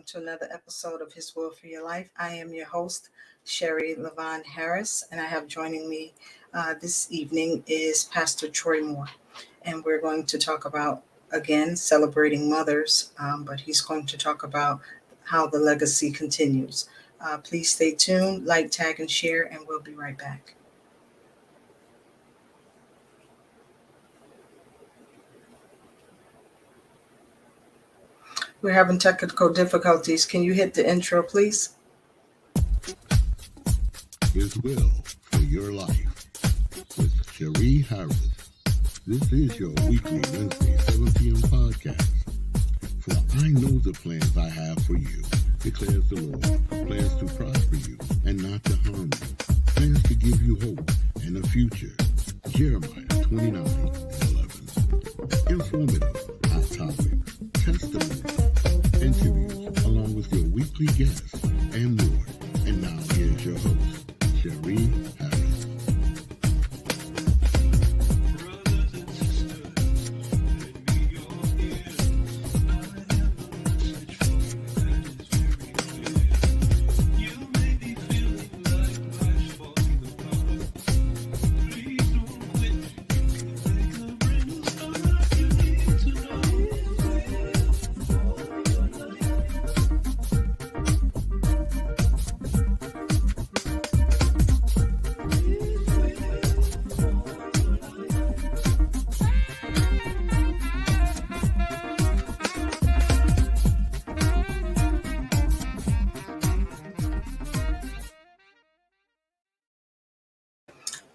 to another episode of His Will for Your Life. I am your host, Sherry Levon Harris, and I have joining me this evening is Pastor Troy Moore. And we're going to talk about, again, celebrating mothers, but he's going to talk about how the legacy continues. Please stay tuned, like, tag, and share, and we'll be right back. We're having technical difficulties. Can you hit the intro, please? His Will for Your Life with Cherie Harris. This is your weekly Wednesday 7 p.m. podcast. For I know the plans I have for you, declares the Lord, plans to prosper you and not to harm you, plans to give you hope and a future. Jeremiah 29:11. Informative, hot topics, testimony, interviews, along with your weekly guests and more. And now here's your host, Cherie Harris.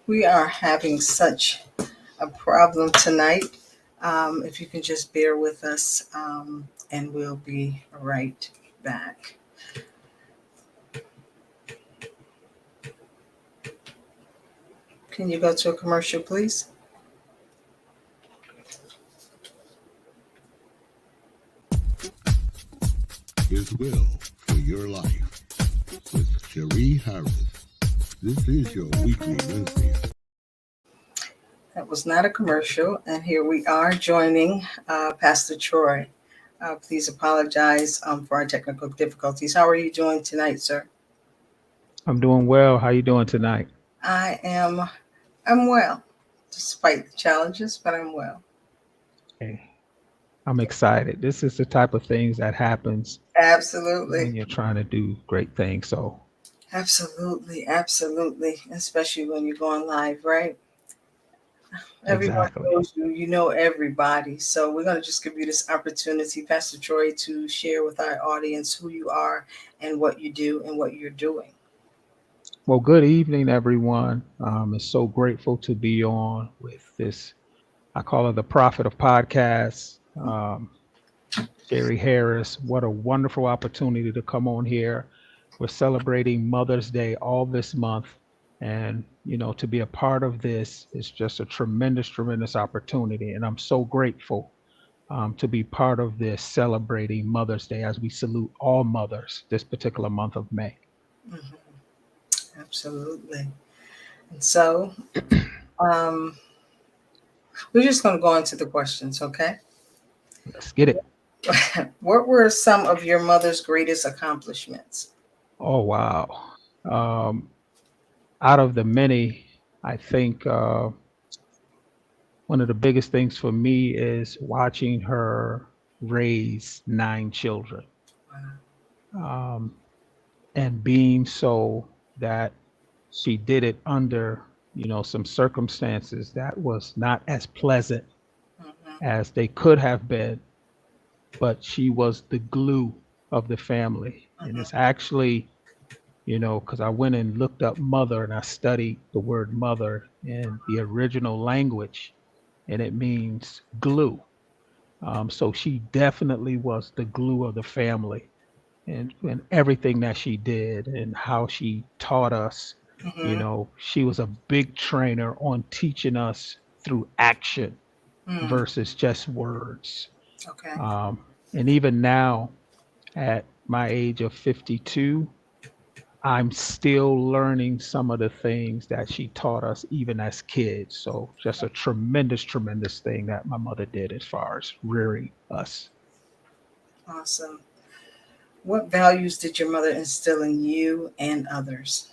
We are having such a problem tonight. If you can just bear with us, and we'll be right back. Can you go to a commercial, please? His Will for Your Life with Cherie Harris. This is your weekly Wednesday. That was not a commercial, and here we are joining Pastor Troy. Please apologize for our technical difficulties. How are you doing tonight, sir? I'm doing well. How you doing tonight? I'm well, despite the challenges, but I'm well. Okay. I'm excited. This is the type of things that happens Absolutely. when you're trying to do great things. So Absolutely, especially when you're going live, right? Everyone exactly. knows you, you know everybody. So we're going to just give you this opportunity, Pastor Troy, to share with our audience who you are and what you do and what you're doing. Well, good evening, everyone. I'm so grateful to be on with this. I call her the prophet of podcasts, Cherie Harris. What a wonderful opportunity to come on here. We're celebrating Mother's Day all this month. And, you know, to be a part of this is just a tremendous opportunity. And I'm so grateful to be part of this celebrating Mother's Day as we salute all mothers this particular month of May. Mhm. Absolutely. And so we're just going to go into the questions, okay? Let's get it. What were some of your mother's greatest accomplishments? Oh, wow. Out of the many, I think one of the biggest things for me is watching her raise 9 children. And being so that she did it under, you know, some circumstances that was not as pleasant as they could have been, but she was the glue of the family. And it's actually, you know, because I went and looked up mother and I studied the word mother in the original language, and it means glue. So she definitely was the glue of the family, and everything that she did and how she taught us. You know, she was a big trainer on teaching us through action versus just words. Okay. And even now, at my age of 52, I'm still learning some of the things that she taught us even as kids. So just a tremendous thing that my mother did as far as rearing us. Awesome. What values did your mother instill in you and others?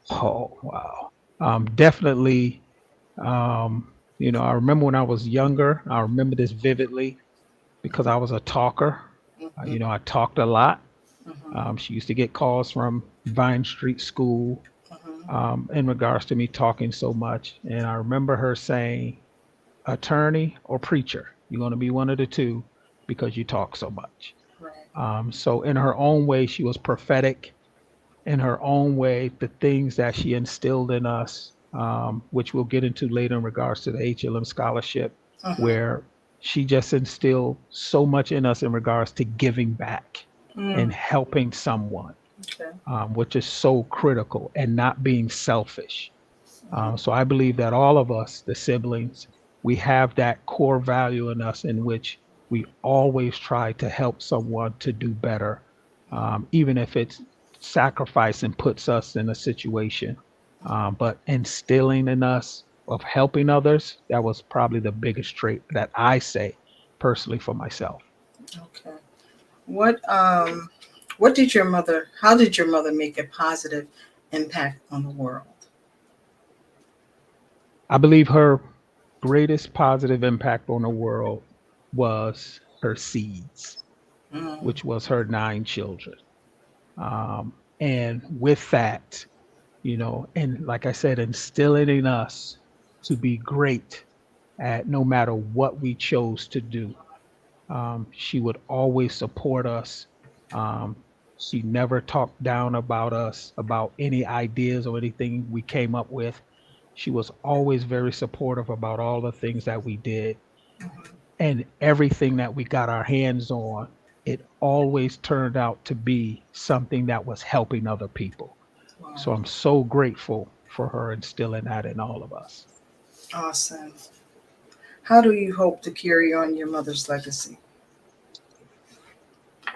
Oh, wow. Definitely. I remember when I was younger, I remember this vividly because I was a talker. Mhm, I talked a lot. mhm, She used to get calls from Vine Street School mhm. in regards to me talking so much. And I remember her saying, attorney or preacher, you're going to be one of the two because you talk so much. Right. So, in her own way, she was prophetic. In her own way, the things that she instilled in us, which we'll get into later in regards to the HLM scholarship, Mhm. where she just instilled so much in us in regards to giving back and Mm, helping someone, okay. which is so critical, and not being selfish. Mhm. So I believe that all of us, the siblings, we have that core value in us in which we always try to help someone to do better, even if it's sacrifice and puts us in a situation. But instilling in us of helping others, that was probably the biggest trait that I say personally for myself. Okay. What did your mother how did your mother make a positive impact on the world? I believe her greatest positive impact on the world was her seeds, Mm, which was her 9 children. And with that, and like I said, instilling in us to be great at no matter what we chose to do. She would always support us. Um, she never talked down about us, about any ideas or anything we came up with. She was always very supportive about all the things that we did, mhm. and everything that we got our hands on. It always turned out to be something that was helping other people. Wow. So I'm so grateful for her instilling that in all of us. Awesome. How do you hope to carry on your mother's legacy?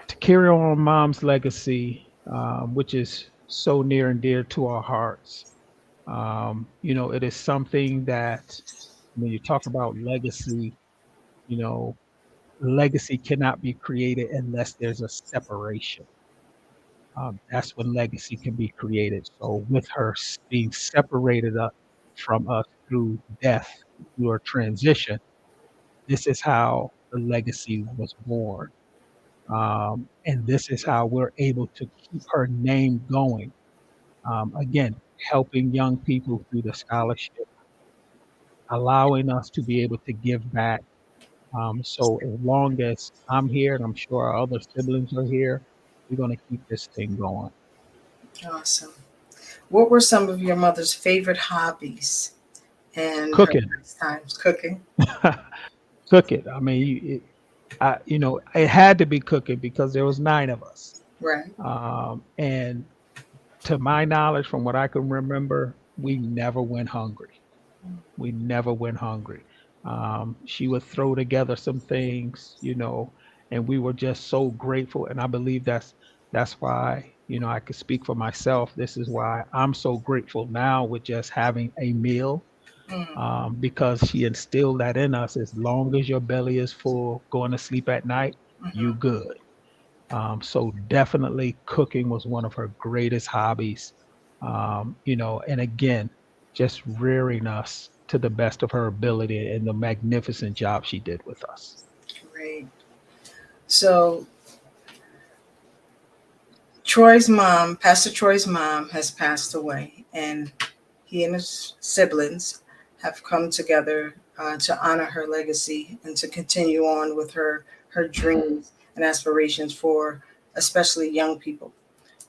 To carry on mom's legacy, which is so near and dear to our hearts, it is something that when you talk about legacy, you know, legacy cannot be created unless there's a separation. That's when legacy can be created. So with her being separated up from us through death, through a transition, this is how the legacy was born. And this is how we're able to keep her name going. Again, helping young people through the scholarship, allowing us to be able to give back. So as long as I'm here, and I'm sure our other siblings are here, we're going to keep this thing going. Awesome. What were some of your mother's favorite hobbies and her Cooking, pastimes? Cooking. cooking. I mean, it had to be cooking because there was 9 of us. Right. And to my knowledge, from what I can remember, we never went hungry. We never went hungry. She would throw together some things, and we were just so grateful. And I believe that's why, I could speak for myself. This is why I'm so grateful now with just having a meal, Mm, because she instilled that in us. As long as your belly is full, going to sleep at night, you mhm. good. So definitely cooking was one of her greatest hobbies. And again, just rearing us to the best of her ability and the magnificent job she did with us. Great. So Troy's mom, Pastor Troy's mom, has passed away, and he and his siblings have come together to honor her legacy and to continue on with her dreams and aspirations for especially young people.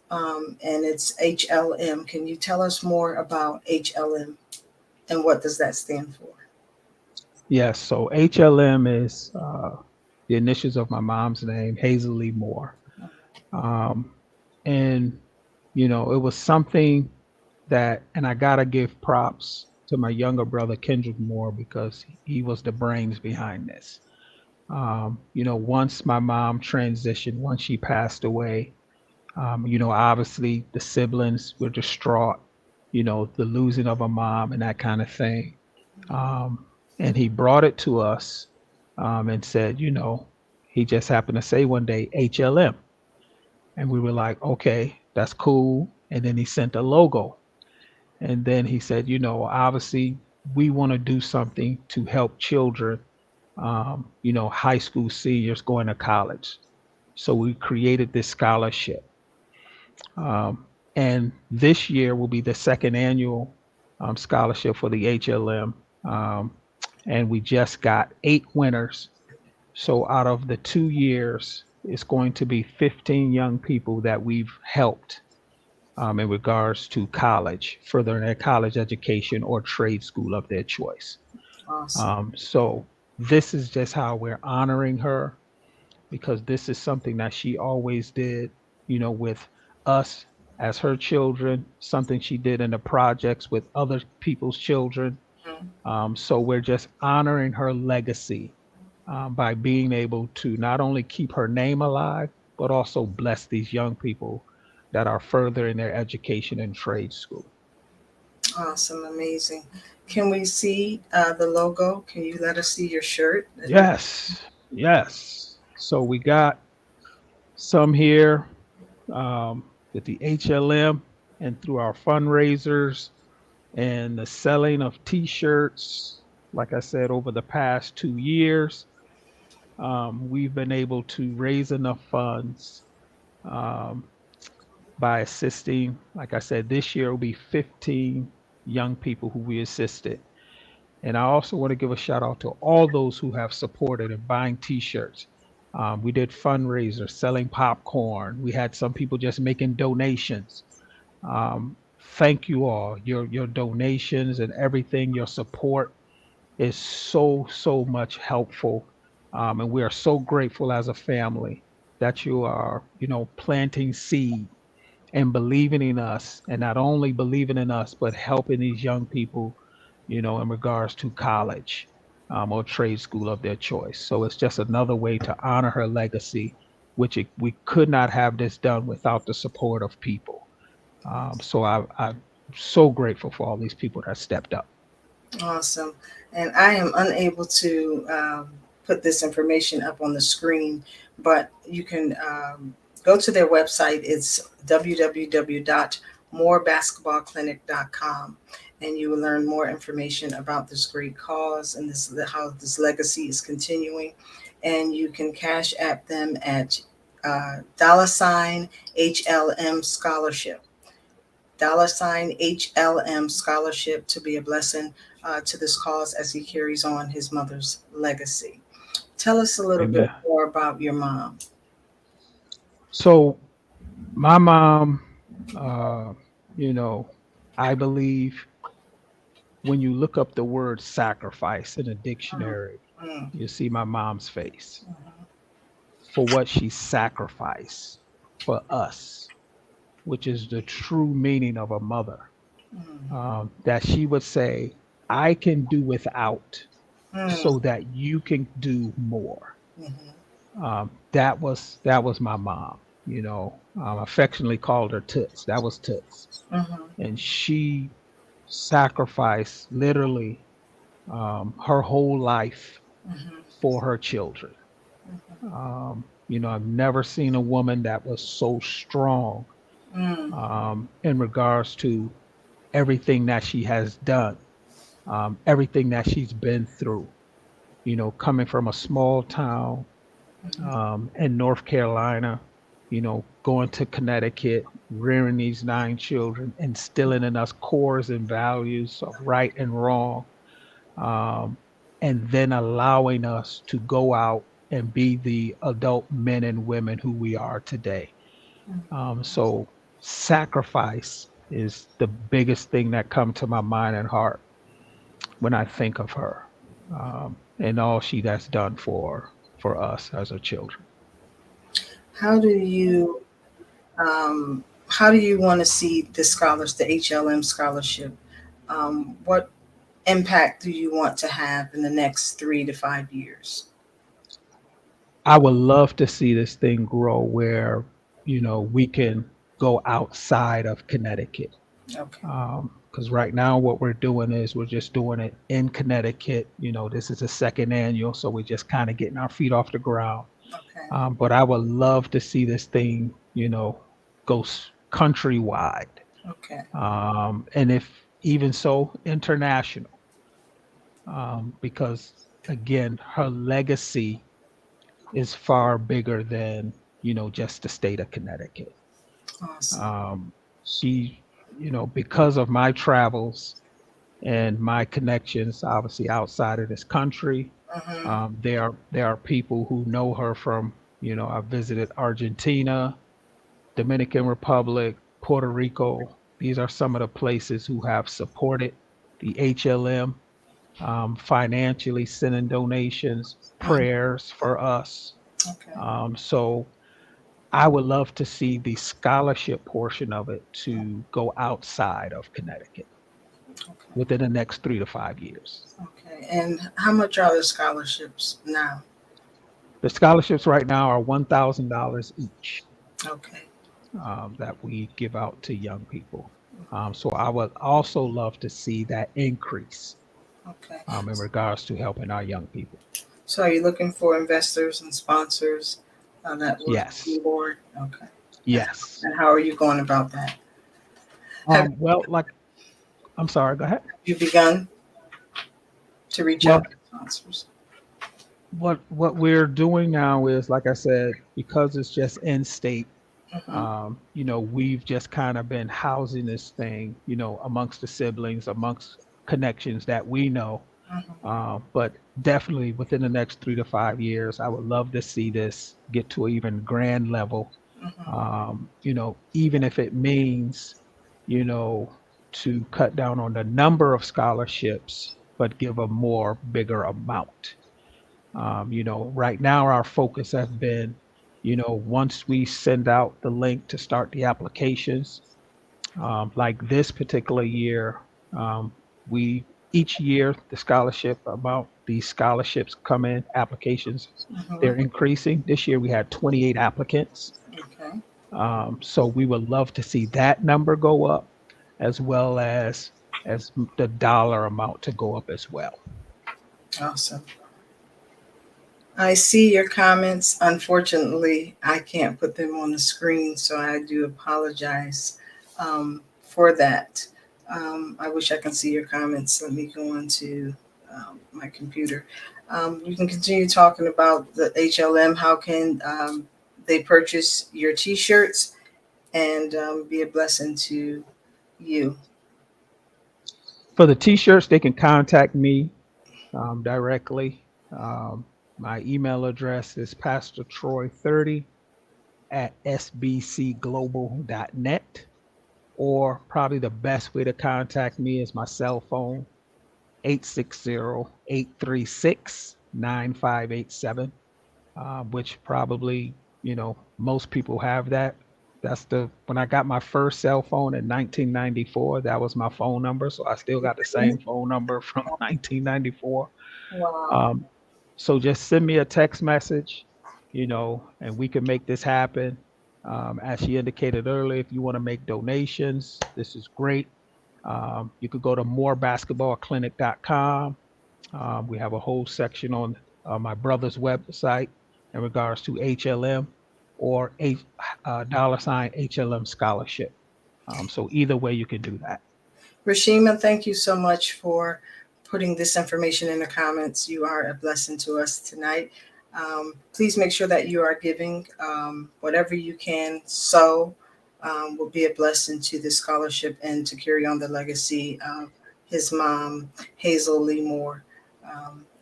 And it's HLM. Can you tell us more about HLM and what does that stand for? Yes, so HLM is the initials of my mom's name, Hazel Lee Moore. Um, and, it was something that, and I got to give props to my younger brother, Kendrick Moore, because he was the brains behind this. Once my mom transitioned, once she passed away, obviously the siblings were distraught, the losing of a mom and that kind of thing. Um, and he brought it to us, and said, he just happened to say one day HLM. And we were like, okay, that's cool. And then he sent a logo. And then he said, obviously we want to do something to help children, high school seniors going to college. So we created this scholarship. And this year will be the second annual scholarship for the HLM. And we just got 8 winners. So out of the 2 years, it's going to be 15 young people that we've helped in regards to college, furthering their college education or trade school of their choice. Awesome. So this is just how we're honoring her, because this is something that she always did, with us as her children, something she did in the projects with other people's children. So we're just honoring her legacy by being able to not only keep her name alive, but also bless these young people that are furthering their education in trade school. Awesome. Amazing. Can we see the logo? Can you let us see your shirt? Yes. So we got some here with the HLM and through our fundraisers and the selling of T-shirts. Like I said, over the past 2 years, we've been able to raise enough funds by assisting. Like I said, this year will be 15 young people who we assisted. And I also want to give a shout out to all those who have supported and buying T-shirts. We did fundraisers, selling popcorn. We had some people just making donations. Thank you all. Your donations and everything, your support is so much helpful. And we are so grateful as a family that you are, planting seed and believing in us, and not only believing in us, but helping these young people, in regards to college or trade school of their choice. So it's just another way to honor her legacy, which we could not have this done without the support of people. So I'm so grateful for all these people that stepped up. Awesome. And I am unable to put this information up on the screen, but you can go to their website. It's www.morebasketballclinic.com, and you will learn more information about this great cause and how this legacy is continuing. And you can cash app them at $HLM scholarship. $HLM scholarship to be a blessing to this cause as he carries on his mother's legacy. Tell us a little bit more about your mom. So my mom, I believe when you look up the word sacrifice in a dictionary, you see my mom's face for what she sacrificed for us, which is the true meaning of a mother, that she would say, I can do without so that you can do more. That was my mom, affectionately called her Toots. That was Toots. And she sacrificed literally her whole life for her children. I've never seen a woman that was so strong in regards to everything that she has done, everything that she's been through, coming from a small town in North Carolina, going to Connecticut, rearing these 9 children, instilling in us cores and values of right and wrong, and then allowing us to go out and be the adult men and women who we are today. So sacrifice is the biggest thing that comes to my mind and heart when I think of her, and all she has done for us as her children. How do you want to see the HLM scholarship? What impact do you want to have in the next 3 to 5 years? I would love to see this thing grow where, we can go outside of Connecticut. Okay. Because right now what we're doing is we're just doing it in Connecticut. This is the second annual, so we're just kind of getting our feet off the ground. Okay. But I would love to see this thing goes countrywide. Okay. And if even so, international, because again, her legacy is far bigger than, just the state of Connecticut. Awesome. She, because of my travels and my connections, obviously outside of this country, Mm-hmm. there are people who know her from, I visited Argentina, Dominican Republic, Puerto Rico. These are some of the places who have supported the HLM, financially, sending donations, Mm-hmm. prayers for us. Okay. So I would love to see the scholarship portion of it to go outside of Connecticut Okay. within the next 3 to 5 years. Okay. And how much are the scholarships now? The scholarships right now are $1,000 each, Okay. that we give out to young people. So I would also love to see that increase, Okay. in regards to helping our young people. So are you looking for investors and sponsors that will Yes, be board? Okay. yes. And how are you going about that? Have Well, like, I'm sorry, go ahead. you begun to reach Well, out to sponsors? what we're doing now is, like I said, because it's just in state, Mm-hmm. we've just kind of been housing this thing, amongst the siblings, amongst connections that we know. Mm-hmm. But definitely within the next 3 to 5 years, I would love to see this get to an even grand level. Mm-hmm. Even if it means, you know, to cut down on the number of scholarships, but give a more bigger amount. Right now our focus has been, once we send out the link to start the applications, like this particular year, we each year the scholarship amount, these scholarships come in, applications, Mm-hmm. they're increasing. This year we had 28 applicants. Okay. So we would love to see that number go up, as well as the dollar amount to go up as well. Awesome. I see your comments. Unfortunately, I can't put them on the screen, so I do apologize for that. I wish I can see your comments. Let me go into my computer. You can continue talking about the HLM. How can they purchase your T-shirts and be a blessing to you? For the t-shirts, they can contact me directly. My email address is pastortroy30@sbcglobal.net, or probably the best way to contact me is my cell phone, 860-836-9587, which probably, most people have that. When I got my first cell phone in 1994, that was my phone number. So I still got the same phone number from 1994. Wow. Um, so just send me a text message, and we can make this happen. As she indicated earlier, if you want to make donations, this is great. You could go to morebasketballclinic.com. We have a whole section on my brother's website in regards to HLM, or $ HLM scholarship. So either way, you can do that. Rashima, thank you so much for putting this information in the comments. You are a blessing to us tonight. Please make sure that you are giving whatever you can sow will be a blessing to the scholarship and to carry on the legacy of his mom, Hazel Lee Moore.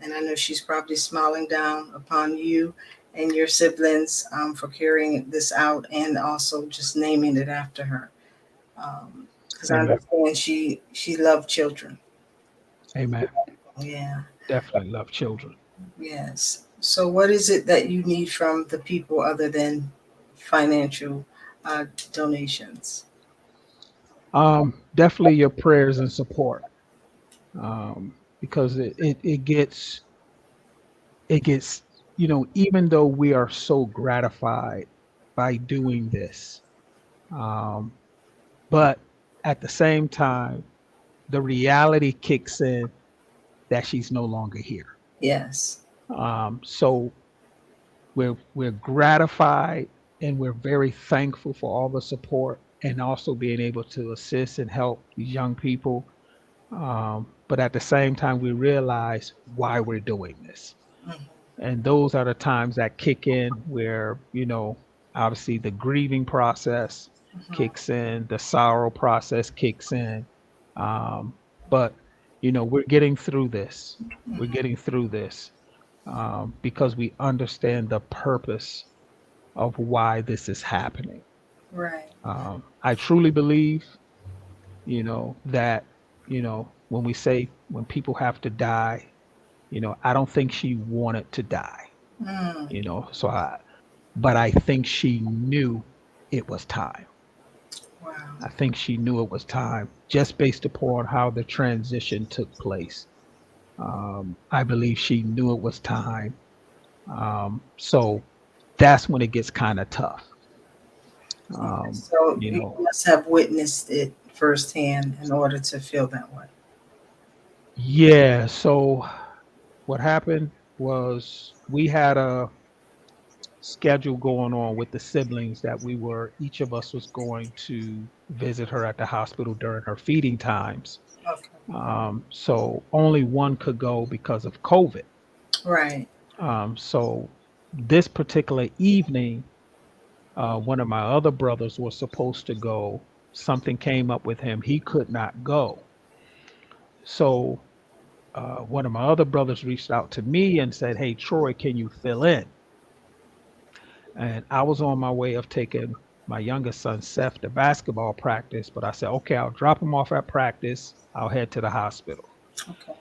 And I know she's probably smiling down upon you and your siblings for carrying this out and also just naming it after her. Because I Amen. understand she loved children. Amen. Yeah. Definitely love children. Yes. So what is it that you need from the people other than financial donations? Definitely your prayers and support, because it gets, even though we are so gratified by doing this, but at the same time, the reality kicks in that she's no longer here. Yes. So we're gratified, and we're very thankful for all the support and also being able to assist and help these young people. But at the same time, we realize why we're doing this. Mhm. And those are the times that kick in where, obviously the grieving process Mhm. kicks in, the sorrow process kicks in. Um, but, we're getting through this. We're Mhm. getting through this because we understand the purpose of why this is happening. Right. I truly believe, that, when we say when people have to die, I don't think she wanted to die, Mm. but I think she knew it was time. Wow. I think she knew it was time just based upon how the transition took place. I believe she knew it was time. So that's when it gets kind of tough. Okay. Um, So you you know, must have witnessed it firsthand in order to feel that way. yeah. So what happened was we had a schedule going on with the siblings that each of us was going to visit her at the hospital during her feeding times. Okay. So only one could go because of COVID. Right. So this particular evening, one of my other brothers was supposed to go. Something came up with him. He could not go. So one of my other brothers reached out to me and said, "Hey, Troy, can you fill in?" And I was on my way of taking my youngest son, Seth, to basketball practice, but I said, okay, I'll drop him off at practice. I'll head to the hospital. Okay.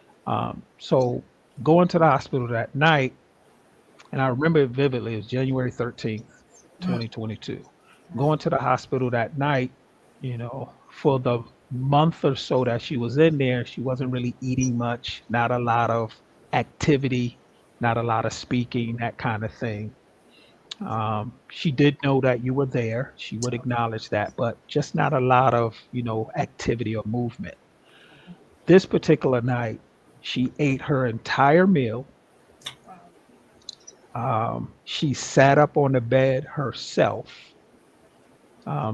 So going to the hospital that night, and I remember it vividly, it was January 13th, Mm. 2022. Going to the hospital that night, for the month or so that she was in there, she wasn't really eating much, not a lot of activity, not a lot of speaking, that kind of thing. She did know that you were there. She would acknowledge that, but just not a lot of, activity or movement. This particular night, she ate her entire meal. Wow. She sat up on the bed herself.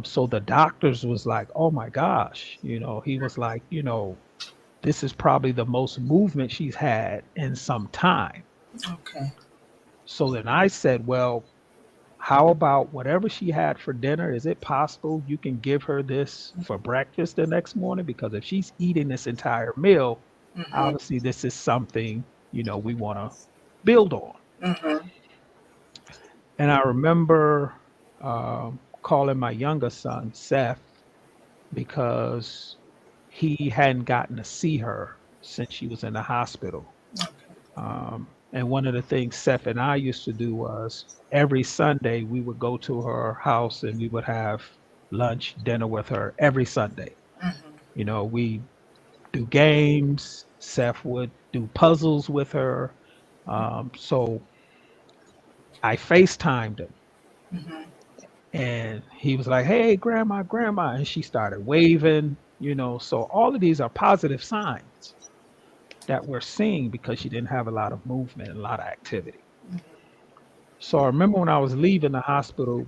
So the doctors was like, oh my gosh, he was like, this is probably the most movement she's had in some time. Okay. So then I said, well, how about whatever she had for dinner? Is it possible you can give her this for breakfast the next morning? Because if she's eating this entire meal, Mm-hmm. obviously this is something, we want to build on. Mm-hmm. And I remember calling my youngest son, Seth, because he hadn't gotten to see her since she was in the hospital. Okay. And one of the things Seth and I used to do was every Sunday we would go to her house and we would have lunch, dinner with her every Sunday. Mm-hmm. We do games. Seth would do puzzles with her. So I FaceTimed him Mm-hmm. and he was like, "Hey, grandma, grandma." And she started waving, So all of these are positive signs that we're seeing because she didn't have a lot of movement and a lot of activity. So I remember when I was leaving the hospital,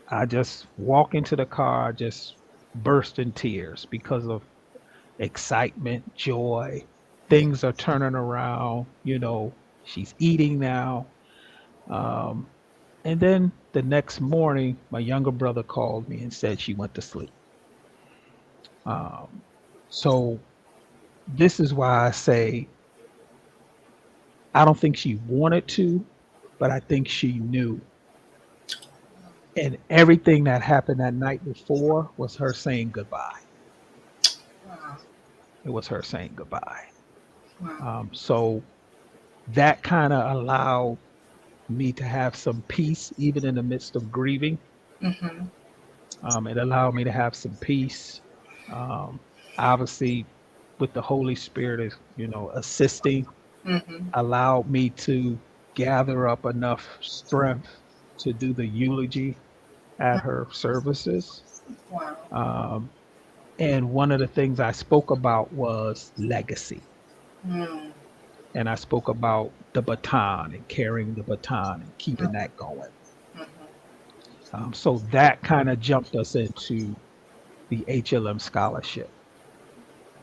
I just walk into the car, just burst in tears because of excitement, joy. Things are turning around, she's eating now. Um, and then the next morning, my younger brother called me and said she went to sleep. Um, so this is why I say I don't think she wanted to, but I think she knew. And everything that happened that night before was her saying goodbye. Wow. It was her saying goodbye. Wow. So that kind of allowed me to have some peace, even in the midst of grieving. Mm-hmm. It allowed me to have some peace. Um, Obviously, with the Holy Spirit, assisting, Mm-hmm. allowed me to gather up enough strength to do the eulogy at her services. Wow. Um, and one of the things I spoke about was legacy. Mm. and I spoke about the baton and carrying the baton and keeping that going. Mhm. So that kind of jumped us into the HLM scholarship.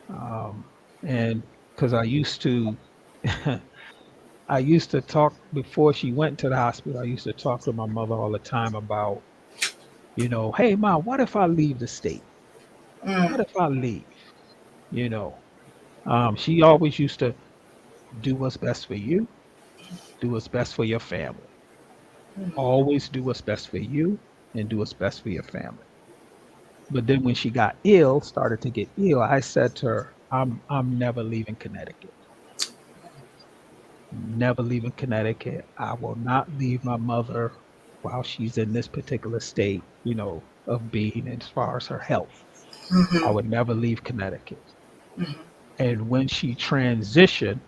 Um, and because I used to, I used to talk before she went to the hospital. I used to talk to my mother all the time about, hey, mom, what if I leave the state? Mm. What if I leave? You know, she always used to do what's best for you, do what's best for your family. Mhm. Always do what's best for you and do what's best for your family. But then when she got ill, started to get ill, I said to her, I'm never leaving Connecticut. Never leaving Connecticut. I will not leave my mother while she's in this particular state, of being as far as her health. I Mhm. would never leave Connecticut. Mhm. And when she transitioned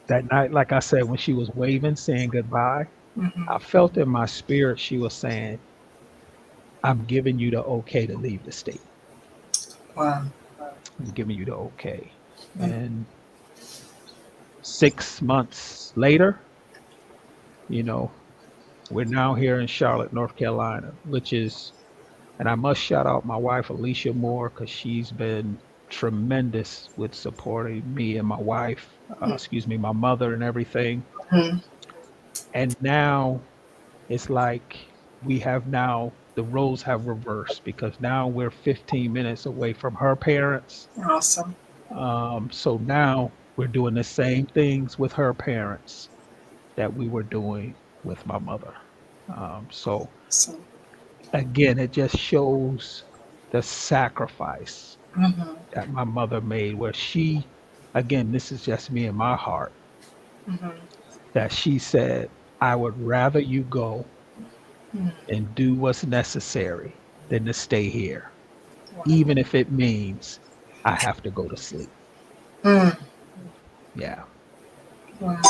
that night, like I said, when she was waving, saying goodbye, Mhm. I felt in my spirit she was saying, I'm giving you the okay to leave the state. Wow. I'm giving you the okay. Mm. And 6 months later, you know, we're now here in Charlotte, North Carolina, which is, and I must shout out my wife, Alicia Moore, because she's been tremendous with supporting me and my wife, my mother and everything. Mhm. And now it's like we have now, the roles have reversed because now we're 15 minutes away from her parents. Awesome. So now we're doing the same things with her parents that we were doing with my mother. So So. again, it just shows the sacrifice Mhm. that my mother made, where she, again, this is just me in my heart, Mhm. that she said, I would rather you go Mhm. and do what's necessary than to stay here, Wow. even if it means I have to go to sleep. Mm. Yeah. Wow.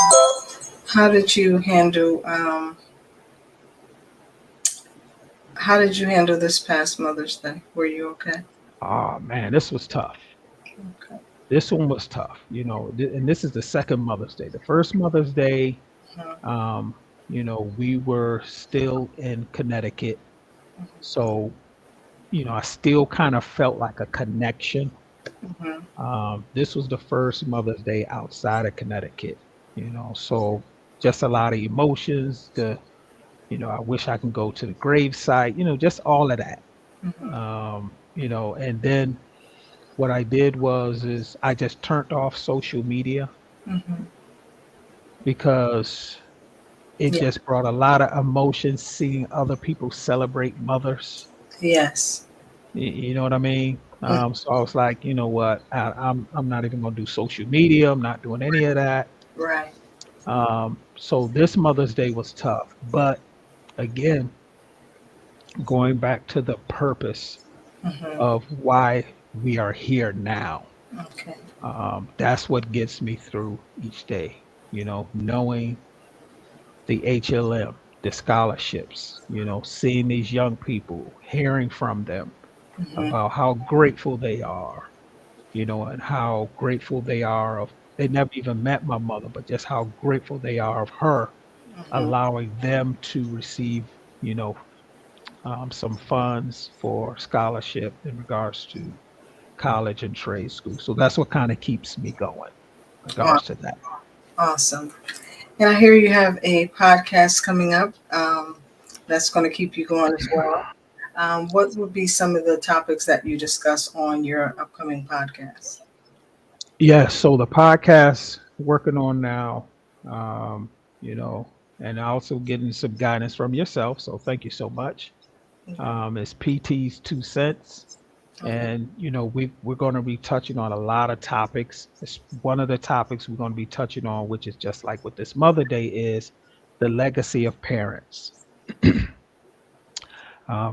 How did you handle how did you handle this past Mother's Day? Were you okay? Oh man, this was tough. Okay. This one was tough, and this is the second Mother's Day. The first Mother's Day, Mhm. um, we were still in Connecticut. So, I still kind of felt like a connection. Mhm. This was the first Mother's Day outside of Connecticut, so just a lot of emotions. I wish I can go to the gravesite, just all of that. Mhm. And then what I did is I just turned off social media Mhm. because it Yeah. just brought a lot of emotion seeing other people celebrate mothers. Yes. You know what I mean? Mm. So I was like, you know what? I'm not even gonna do social media. I'm not doing any of that. Right. So this Mother's Day was tough, but again, going back to the purpose Mhm. of why we are here now. Okay. That's what gets me through each day. Knowing the HLM, the scholarships. Seeing these young people, hearing from them Mhm. about how grateful they are, and how grateful they are of they never even met my mother, but just how grateful they are of her Mhm. allowing them to receive, some funds for scholarship in regards to college and trade school. So that's what kind of keeps me going in Aw- regards to that. Awesome. And I hear you have a podcast coming up that's going to keep you going as well. What would be some of the topics that you discuss on your upcoming podcast? Yeah, so the podcast working on now, um, and also getting some guidance from yourself. So thank you so much. Okay. It's PT's 2 cents. Okay. And we're going to be touching on a lot of topics. It's one of the topics we're going to be touching on, which is just like with this Mother Day, is the legacy of parents.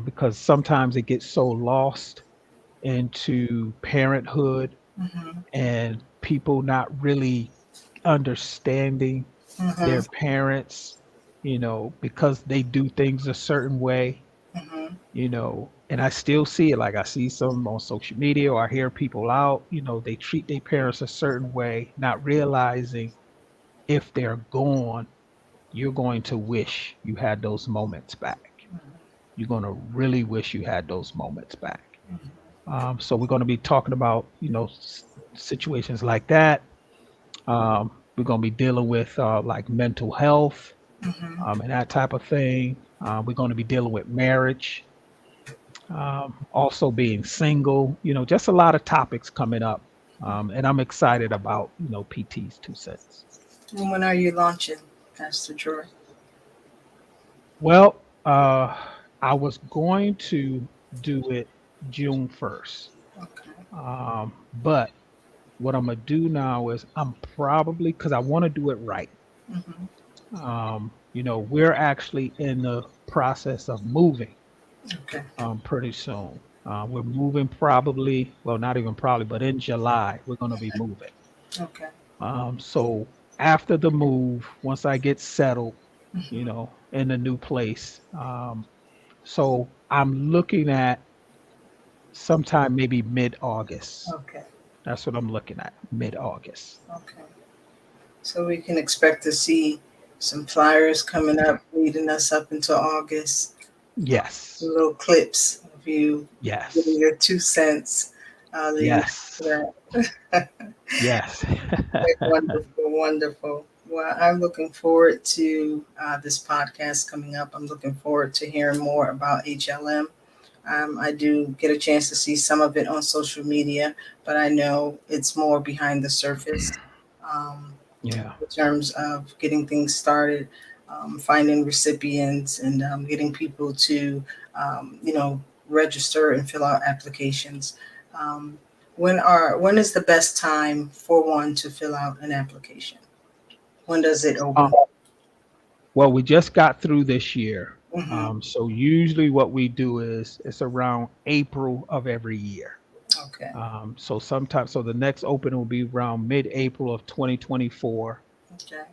Because sometimes it gets so lost into parenthood Mhm. and people not really understanding their Mhm. parents, because they do things a certain way, Mhm. And I still see it. Like I see some on social media, or I hear people out, they treat their parents a certain way, not realizing if they're gone, you're going to wish you had those moments back. You're going to really wish you had those moments back. So we're going to be talking about, situations like that. We're going to be dealing with like mental health and that type of thing. We're going to be dealing with marriage, also being single, just a lot of topics coming up. And I'm excited about, PT's 2 cents. And when are you launching, Pastor Troy? Well, I was going to do it June 1st. Okay. But what I'm going to do now is I'm probably, because I want to do it right. We're actually in the process of moving Okay. pretty soon. We're moving probably, well, not even probably, but in July, we're going to be moving. Okay. So after the move, once I get settled, in the new place, so I'm looking at sometime maybe mid-August. Okay. That's what I'm looking at, mid-August. Okay. So we can expect to see some flyers coming up, leading us up into August. Yes. Little clips of you Yes. giving your 2 cents. Yes. That. Yes. Wonderful, wonderful. Well, I'm looking forward to this podcast coming up. I'm looking forward to hearing more about HLM. I do get a chance to see some of it on social media, but I know it's more behind the surface Yeah. in terms of getting things started, finding recipients, and getting people to, register and fill out applications. When is the best time for one to fill out an application? When does it open? Well, we just got through this year. Mhm. So usually what we do is it's around April of every year. Okay. So the next open will be around mid-April of 2024. Okay.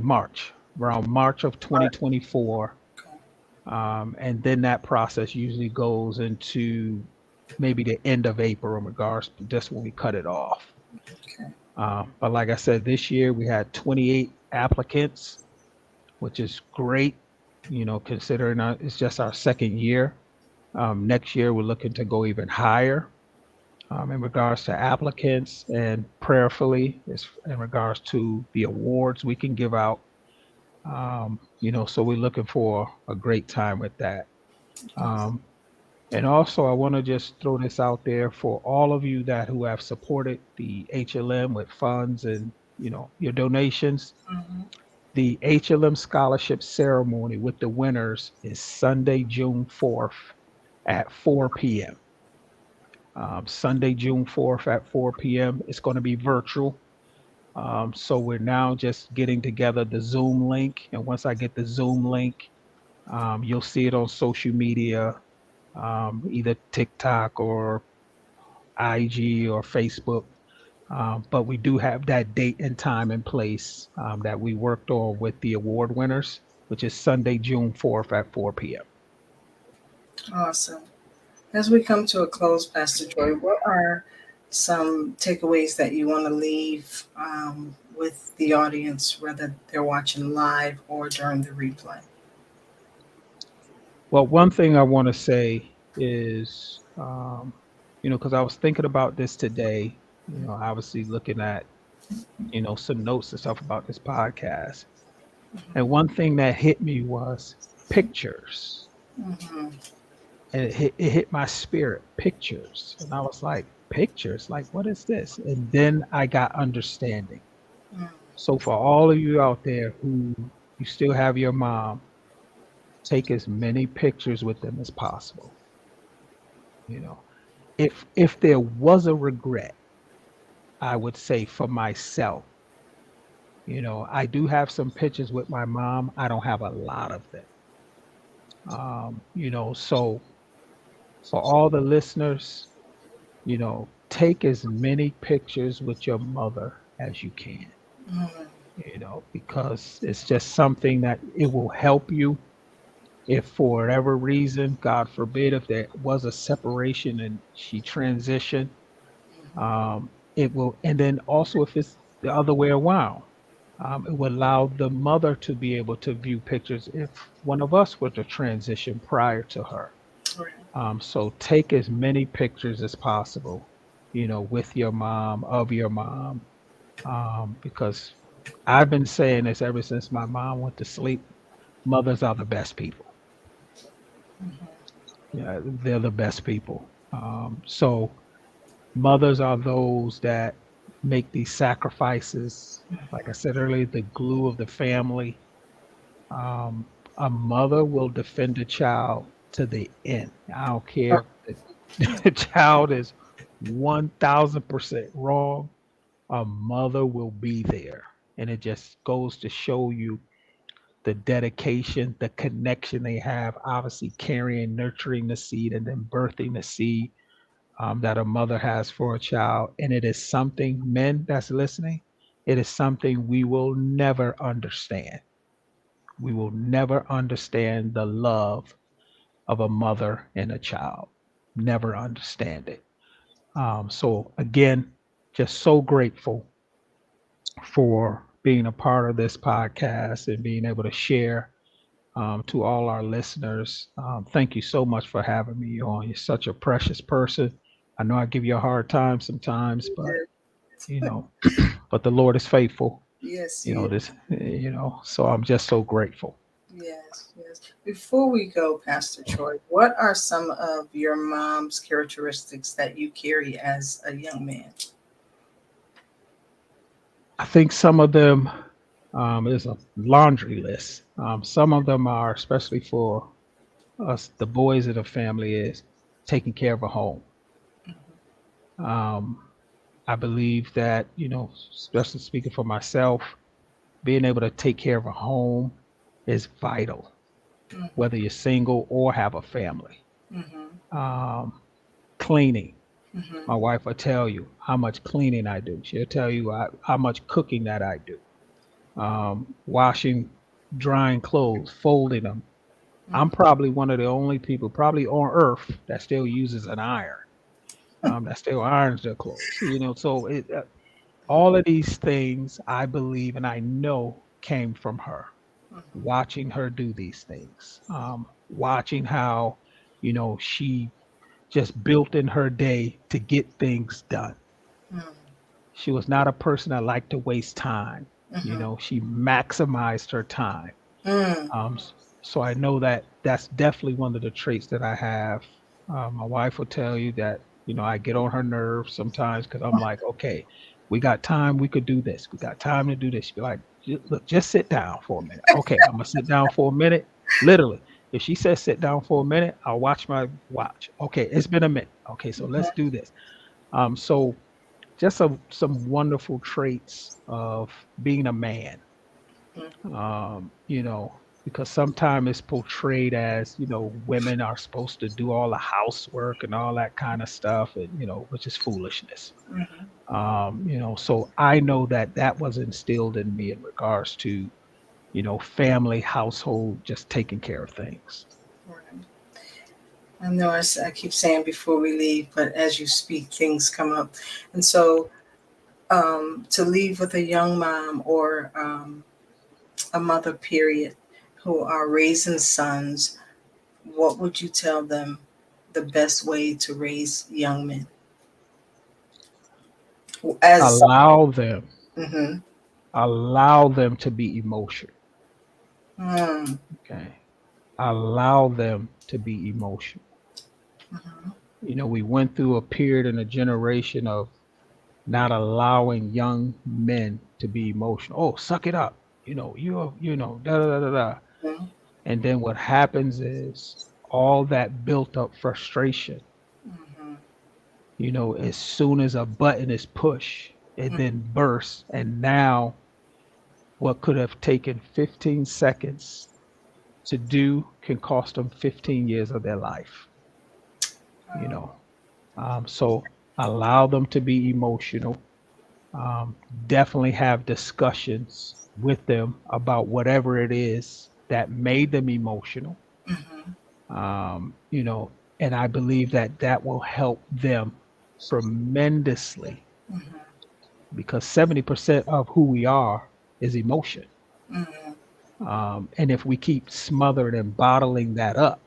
March, around March of 2024. Okay. And then that process usually goes into maybe the end of April in regards to just when we cut it off. Okay. But like I said, this year we had 28 applicants, which is great, considering it's just our second year. Next year, we're looking to go even higher in regards to applicants, and prayerfully in regards to the awards we can give out. So we're looking for a great time with that. And also, I want to just throw this out there for all of you who have supported the HLM with funds and, your donations. Mhm. The HLM scholarship ceremony with the winners is Sunday, June 4th at 4 p.m. Sunday, June 4th at 4 p.m. It's going to be virtual. So we're now just getting together the Zoom link. And once I get the Zoom link, you'll see it on social media, either TikTok or IG or Facebook. But we do have that date and time in place that we worked on with the award winners, which is Sunday, June 4th at 4 p.m. Awesome. As we come to a close, Pastor Joy, what are some takeaways that you want to leave with the audience, whether they're watching live or during the replay? Well, one thing I want to say is, because I was thinking about this today, obviously looking at, some notes and stuff about this podcast. And one thing that hit me was pictures. Mm-hmm. And it hit my spirit, pictures. And I was like, pictures? Like, what is this? And then I got understanding. Mm. So for all of you out there who you still have your mom, take as many pictures with them as possible. If there was a regret, I would say for myself, I do have some pictures with my mom. I don't have a lot of them. So for all the listeners, take as many pictures with your mother as you can, Mm. because it's just something that it will help you if for whatever reason, God forbid, if there was a separation and she transitioned, it will, and then also if it's the other way around, it would allow the mother to be able to view pictures if one of us were to transition prior to her. Right. So take as many pictures as possible, with your mom, of your mom, because I've been saying this ever since my mom went to sleep. Mothers are the best people. Yeah, they're the best people. So mothers are those that make these sacrifices. Like I said earlier, the glue of the family. Um, a mother will defend a child to the end. I don't care if the child is 1000% wrong. A mother will be there. And it just goes to show you the dedication, the connection they have, obviously carrying, nurturing the seed, and then birthing the seed that a mother has for a child. And it is something, men that's listening, it is something we will never understand. We will never understand the love of a mother and a child. Never understand it. So again, just so grateful for being a part of this podcast and being able to share to all our listeners. Thank you so much for having me on. You're such a precious person. I know I give you a hard time sometimes, but you know, but the Lord is faithful. Yes, So I'm just so grateful. yes, yes. Before we go, Pastor Troy, what are some of your mom's characteristics that you carry as a young man? I think some of them is a laundry list. Some of them are, especially for us, the boys of the family, is taking care of a home. Um, I believe that, especially speaking for myself, being able to take care of a home is vital, whether you're single or have a family. Um, Cleaning. My wife will tell you how much cleaning I do. She'll tell you how much cooking that I do. Washing, drying clothes, folding them. I'm probably one of the only people probably on earth that still uses an iron, that still irons their clothes. So all of these things I believe and I know came from her. Watching her do these things, watching how, she just built in her day to get things done. She was not a person that liked to waste time. She maximized her time. So I know that that's definitely one of the traits that I have. My wife will tell you that, I get on her nerves sometimes because I'm like, okay, we got time. We could do this. We got time to do this. She'd be like, look, just sit down for a minute. Okay, I'm going to sit down for a minute. Literally. If she says sit down for a minute, I'll watch my watch. Okay, it's been a minute. Okay, so let's do this. So just some wonderful traits of being a man. Because sometimes it's portrayed as, women are supposed to do all the housework and all that kind of stuff, and, which is foolishness. So I know that was instilled in me in regards to, family, household, just taking care of things. Right. I know I keep saying before we leave, but as you speak, things come up. And so to leave with a young mom or a mother, period, who are raising sons, what would you tell them the best way to raise young men? Allow them. Mm-hmm. Allow them to be emotional. Okay. Allow them to be emotional. We went through a period in a generation of not allowing young men to be emotional. Oh, suck it up. Da da da da. And then what happens is all that built up frustration, as soon as a button is pushed, it then bursts. And now what could have taken 15 seconds to do can cost them 15 years of their life. So allow them to be emotional. Definitely have discussions with them about whatever it is that made them emotional. You know, and I believe that that will help them tremendously Mhm. because 70% of who we are is emotion. Mhm. And if we keep smothering and bottling that up,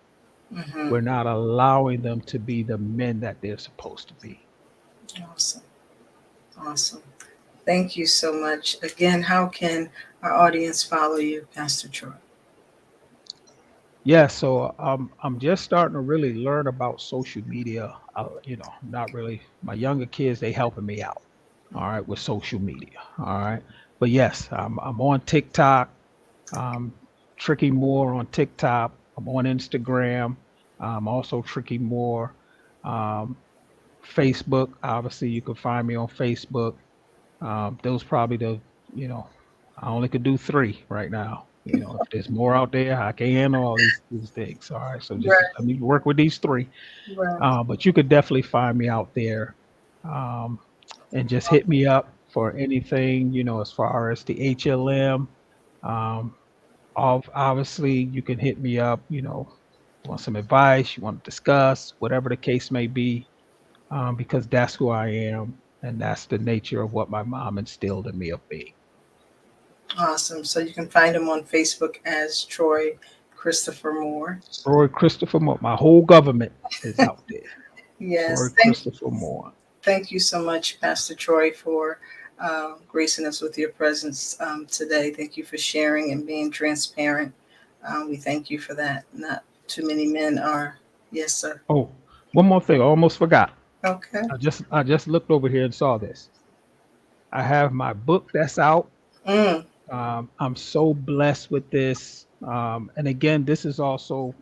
Mhm. we're not allowing them to be the men that they're supposed to be. Awesome. Awesome. Thank you so much. Again, how can our audience follow you, Pastor Troy? Yeah, so I'm just starting to really learn about social media. You know, not really. My younger kids, they helping me out. All right, with social media. All right, but yes, I'm on TikTok. Um, Tricky Moore on TikTok. I'm on Instagram. Also Tricky Moore. Um, Facebook. Obviously, you can find me on Facebook. Those probably the, you know, I only could do three right now. You know, if there's more out there, I can't handle all these things. All right, so just Right. let me work with these three. Right. But you could definitely find me out there, um, and just hit me up for anything. You know, as far as the HLM. Um, Obviously, you can hit me up. You know, want some advice, you want to discuss, whatever the case may be, because that's who I am, and that's the nature of what my mom instilled in me of being. Awesome. So you can find him on Facebook as Troy Christopher Moore. Troy Christopher Moore. My whole government is out there. Troy Yes. Christopher Moore. Thank you so much, Pastor Troy, for gracing us with your presence today. Thank you for sharing and being transparent. We thank you for that. Not too many men are. Yes, sir. Oh, one more thing. I almost forgot. Okay. I just looked over here and saw this. I have my book that's out. Mm. I'm so blessed with this. And again, this is also,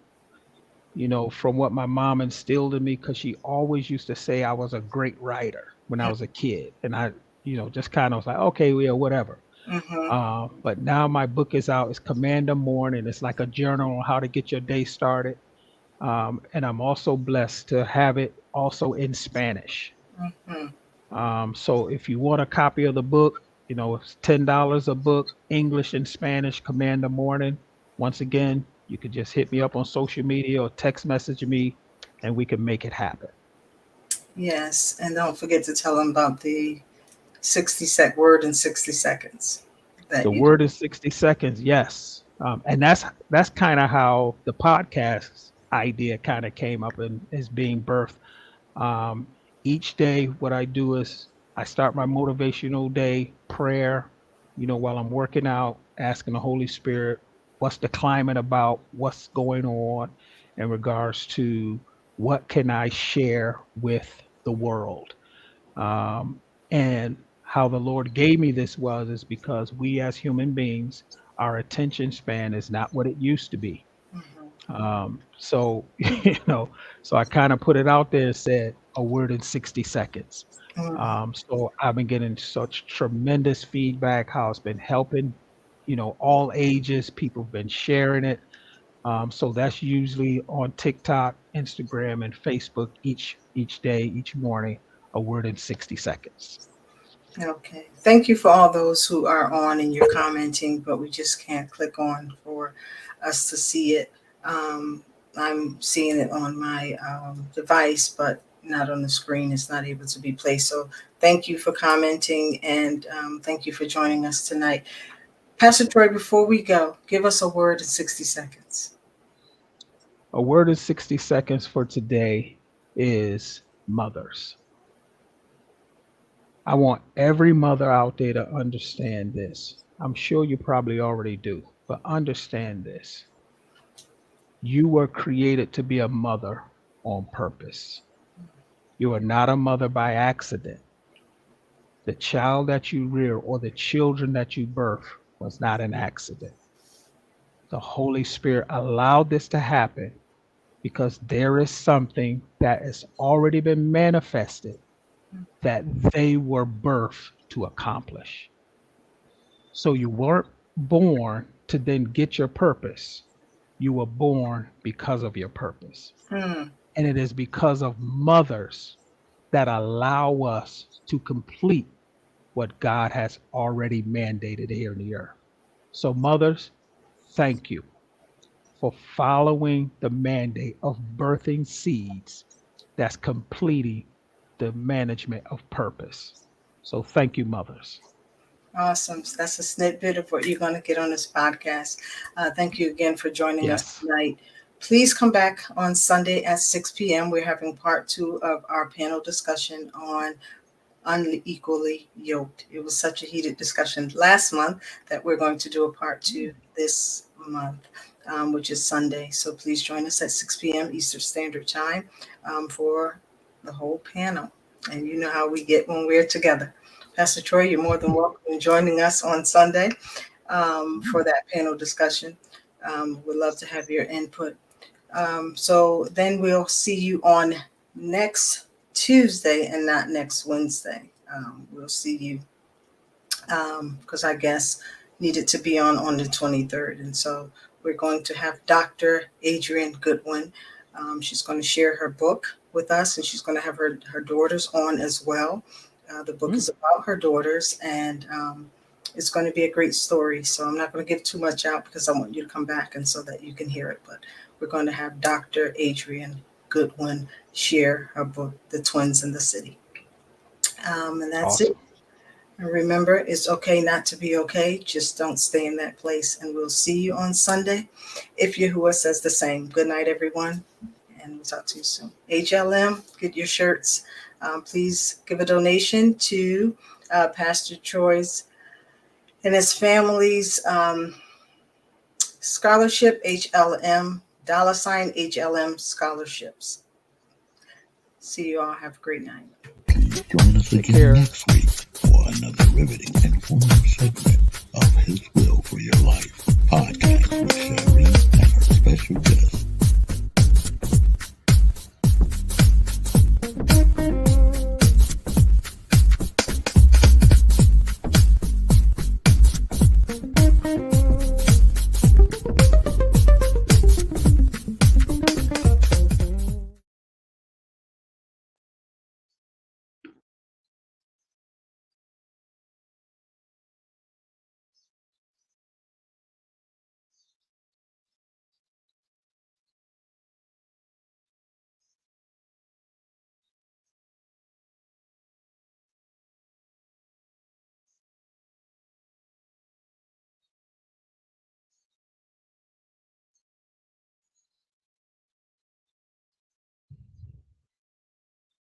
you know, from what my mom instilled in me, because she always used to say I was a great writer when I was a kid. And I, you know, just kind of was like, okay, yeah, whatever. Mm-hmm. But now my book is out. It's Command the Morning. It's like a journal on how to get your day started. And I'm also blessed to have it also in Spanish. Mm-hmm. So if you want a copy of the book, you know, it's $10 a book, English and Spanish, Command the Morning. Once again, you could just hit me up on social media or text message me and we can make it happen. Yes. And don't forget to tell them about the 60-sec word in 60 seconds that The you do. word is 60 seconds. Yes. And that's kind of how the podcast idea kind of came up and is being birthed. Um, each day, what I do is I start my motivational day prayer, you know, while I'm working out, asking the Holy Spirit, what's the climate about? What's going on in regards to what can I share with the world? And how the Lord gave me this was is because we as human beings, our attention span is not what it used to be. Mhm. So, you know, so I kind of put it out there and said a word in 60 seconds. Mhm. So I've been getting such tremendous feedback, how it's been helping, you know, all ages. People have been sharing it. So that's usually on TikTok, Instagram, and Facebook each day, each morning, a word in 60 seconds. Okay. Thank you for all those who are on and you're commenting, but we just can't click on for us to see it. I'm seeing it on my device, but not on the screen. It's not able to be placed. So thank you for commenting and thank you for joining us tonight. Pastor Troy, before we go, give us a word in 60 seconds. A word in 60 seconds for today is mothers. I want every mother out there to understand this. I'm sure you probably already do, but understand this. You were created to be a mother on purpose. You are not a mother by accident. The child that you rear or the children that you birth was not an accident. The Holy Spirit allowed this to happen because there is something that has already been manifested that they were birthed to accomplish. So you weren't born to then get your purpose. You were born because of your purpose. Hmm. And it is because of mothers that allow us to complete what God has already mandated here in the earth. So, mothers, thank you. for following the mandate of birthing seeds that's completing the management of purpose. So thank you, mothers. Awesome. So that's a snippet of what you're going to get on this podcast. Thank you again for joining us Yes. tonight. Please come back on Sunday at 6 p.m. We're having part 2 of our panel discussion on unequally yoked. It was such a heated discussion last month that we're going to do a part 2 this month, which is Sunday. So please join us at 6 p.m. Eastern Standard Time for the whole panel. And you know how we get when we're together. Pastor Troy, you're more than welcome in joining us on Sunday for that panel discussion. We'd love to have your input. So then we'll see you on next Tuesday and not next Wednesday. We'll see you because I guess needed to be on the 23rd. And so we're going to have Dr. Adrienne Goodwin. She's going to share her book with us, and she's going to have her daughters on as well. The book is about her daughters, and it's going to be a great story. So I'm not going to give too much out because I want you to come back and so that you can hear it. But we're going to have Dr. Adrienne Goodwin share her book, The Twins in the City. And that's Awesome. it. And remember, it's okay not to be okay. Just don't stay in that place. And we'll see you on Sunday. If Yahuwah says the same. Good night, everyone. And we'll talk to you soon. HLM, get your shirts. Please give a donation to Pastor Troy's and his family's scholarship, HLM, $HLM scholarships. See you all. Have a great night. Please join us Take again care. next week for another riveting and informative segment of His